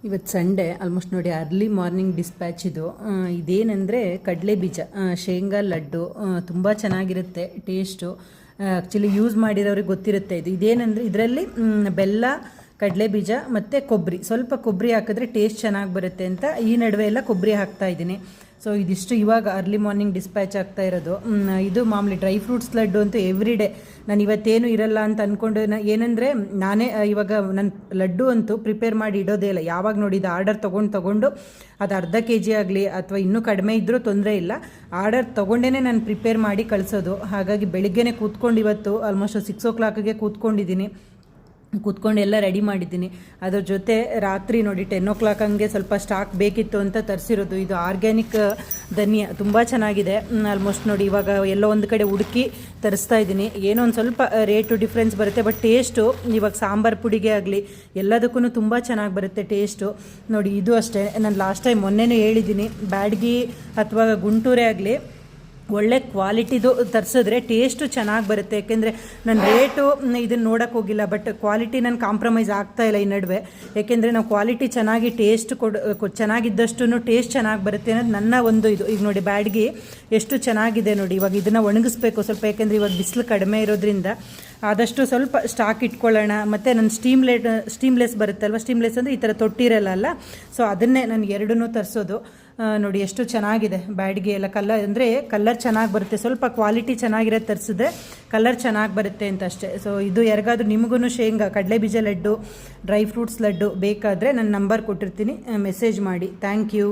ಇವತ್ತು Sunday almost ನೋಡಿ early morning dispatch ಇದು ಇದೇನೆಂದರೆ ಕಡಲೆ ಬೀಜ ಶೇಂಗಾ ಲಡ್ಡು ತುಂಬ ಚೆನ್ನಾಗಿರುತ್ತೆ ಟೇಸ್ಟು. ಆ್ಯಕ್ಚುಲಿ ಯೂಸ್ ಮಾಡಿರೋರಿಗೆ ಗೊತ್ತಿರುತ್ತೆ ಇದೇನೆಂದರೆ ಇದರಲ್ಲಿ ಬೆಲ್ಲ, ಕಡಲೆ ಬೀಜ ಮತ್ತು ಕೊಬ್ಬರಿ, ಸ್ವಲ್ಪ ಕೊಬ್ಬರಿ ಹಾಕಿದ್ರೆ ಟೇಸ್ಟ್ ಚೆನ್ನಾಗಿ ಬರುತ್ತೆ ಅಂತ ಈ ನಡುವೆ ಎಲ್ಲ ಕೊಬ್ಬರಿ ಹಾಕ್ತಾ ಇದ್ದೀನಿ. ಸೊ ಇದಿಷ್ಟು ಇವಾಗ ಅರ್ಲಿ ಮಾರ್ನಿಂಗ್ ಡಿಸ್ಪ್ಯಾಚ್ ಆಗ್ತಾ ಇರೋದು. ಇದು ಮಾಮೂಲಿ ಡ್ರೈ ಫ್ರೂಟ್ಸ್ ಲಡ್ಡು ಅಂತೂ ಎವ್ರಿ ಡೇ ನಾನು ಇವತ್ತೇನು ಇರಲ್ಲ ಅಂತ ಅಂದ್ಕೊಂಡು ಏನಂದರೆ ನಾನೇ ಇವಾಗ ನನ್ನ ಲಡ್ಡು ಅಂತೂ ಪ್ರಿಪೇರ್ ಮಾಡಿ ಇಡೋದೇ ಇಲ್ಲ. ಯಾವಾಗ ನೋಡಿದ ಆರ್ಡರ್ ತೊಗೊಂಡು ಅದು ಅರ್ಧ ಕೆ ಜಿ ಆಗಲಿ ಅಥವಾ ಇನ್ನೂ ಕಡಿಮೆ ಇದ್ದರೂ ತೊಂದರೆ ಇಲ್ಲ, ಆರ್ಡರ್ ತೊಗೊಂಡೇ ನಾನು ಪ್ರಿಪೇರ್ ಮಾಡಿ ಕಳಿಸೋದು. ಹಾಗಾಗಿ ಬೆಳಿಗ್ಗೆನೇ ಕೂತ್ಕೊಂಡು ಇವತ್ತು ಆಲ್ಮೋಸ್ಟ್ 6 o'clockಗೆ ಕೂತ್ಕೊಂಡು ಎಲ್ಲ ರೆಡಿ ಮಾಡಿದ್ದೀನಿ. ಅದ್ರ ಜೊತೆ ರಾತ್ರಿ ನೋಡಿ 10 o'clock ಹಂಗೆ ಸ್ವಲ್ಪ ಸ್ಟಾಕ್ ಬೇಕಿತ್ತು ಅಂತ ತರಿಸಿರೋದು. ಇದು ಆರ್ಗ್ಯಾನಿಕ್ ಧನಿಯಾ ತುಂಬ ಚೆನ್ನಾಗಿದೆ. ಆಲ್ಮೋಸ್ಟ್ ನೋಡಿ ಇವಾಗ ಎಲ್ಲೋ ಒಂದು ಕಡೆ ಹುಡುಕಿ ತರಿಸ್ತಾ ಇದ್ದೀನಿ. ಏನೋ ಒಂದು ಸ್ವಲ್ಪ ರೇಟು ಡಿಫ್ರೆನ್ಸ್ ಬರುತ್ತೆ, ಬಟ್ ಟೇಸ್ಟು ಇವಾಗ ಸಾಂಬಾರು ಪುಡಿಗೆ ಆಗಲಿ ಎಲ್ಲದಕ್ಕೂ ತುಂಬ ಚೆನ್ನಾಗಿ ಬರುತ್ತೆ ಟೇಸ್ಟು. ನೋಡಿ ಇದು ಅಷ್ಟೇ, ನಾನು ಲಾಸ್ಟ್ ಟೈಮ್ ಮೊನ್ನೆನೇ ಹೇಳಿದ್ದೀನಿ, ಬ್ಯಾಡಗಿ ಅಥವಾ ಗುಂಟೂರೇ ಆಗಲಿ ಒಳ್ಳೆ ಕ್ವಾಲಿಟಿದು ತರಿಸಿದ್ರೆ ಟೇಸ್ಟು ಚೆನ್ನಾಗಿ ಬರುತ್ತೆ. ಯಾಕೆಂದರೆ ನಾನು ರೇಟು ಇದನ್ನು ನೋಡೋಕ್ಕೆ ಹೋಗಿಲ್ಲ, ಬಟ್ ಕ್ವಾಲಿಟಿ ನಾನು ಕಾಂಪ್ರಮೈಸ್ ಆಗ್ತಾಯಿಲ್ಲ ಈ ನಡುವೆ. ಏಕೆಂದರೆ ನಾವು ಕ್ವಾಲಿಟಿ ಚೆನ್ನಾಗಿ ಟೇಸ್ಟ್ ಚೆನ್ನಾಗಿದ್ದಷ್ಟು ಟೇಸ್ಟ್ ಚೆನ್ನಾಗಿ ಬರುತ್ತೆ ಅನ್ನೋದು ನನ್ನ ಒಂದು ಇದು. ಈಗ ನೋಡಿ ಬ್ಯಾಡ್ಗಿ ಎಷ್ಟು ಚೆನ್ನಾಗಿದೆ ನೋಡಿ. ಇವಾಗ ಇದನ್ನು ಒಣಗಿಸ್ಬೇಕು ಸ್ವಲ್ಪ, ಯಾಕೆಂದರೆ ಇವಾಗ ಬಿಸಿಲು ಕಡಿಮೆ ಇರೋದ್ರಿಂದ ಆದಷ್ಟು ಸ್ವಲ್ಪ ಸ್ಟಾಕ್ ಇಟ್ಕೊಳ್ಳೋಣ. ಮತ್ತು ನನ್ನ ಸ್ಟೀಮ್ಲೆಸ್ ಬರುತ್ತಲ್ವ, ಸ್ಟೀಮ್ಲೆಸ್ ಅಂದರೆ ಈ ಥರ ತೊಟ್ಟಿರಲ್ಲ, ಸೊ ಅದನ್ನೇ ನಾನು ಎರಡನ್ನೂ ತರಿಸೋದು. ನೋಡಿ ಎಷ್ಟು ಚೆನ್ನಾಗಿದೆ ಬ್ಯಾಡ್ಗೆ ಎಲ್ಲ. ಕಲರ್ ಚೆನ್ನಾಗಿ ಬರುತ್ತೆ, ಸ್ವಲ್ಪ ಕ್ವಾಲಿಟಿ ಚೆನ್ನಾಗಿರೋದು ತರಿಸಿದ್ರೆ ಕಲರ್ ಚೆನ್ನಾಗಿ ಬರುತ್ತೆ ಅಂತ ಅಷ್ಟೇ. ಸೊ ಇದು ಯಾರಿಗಾದ್ರೂ ನಿಮಗೂ ಶೇಂಗಾ ಕಡಲೆ ಬೀಜ ಲಡ್ಡು, ಡ್ರೈ ಫ್ರೂಟ್ಸ್ ಲಡ್ಡು ಬೇಕಾದರೆ ನನ್ನ ನಂಬರ್ ಕೊಟ್ಟಿರ್ತೀನಿ, ಮೆಸೇಜ್ ಮಾಡಿ. Thank you.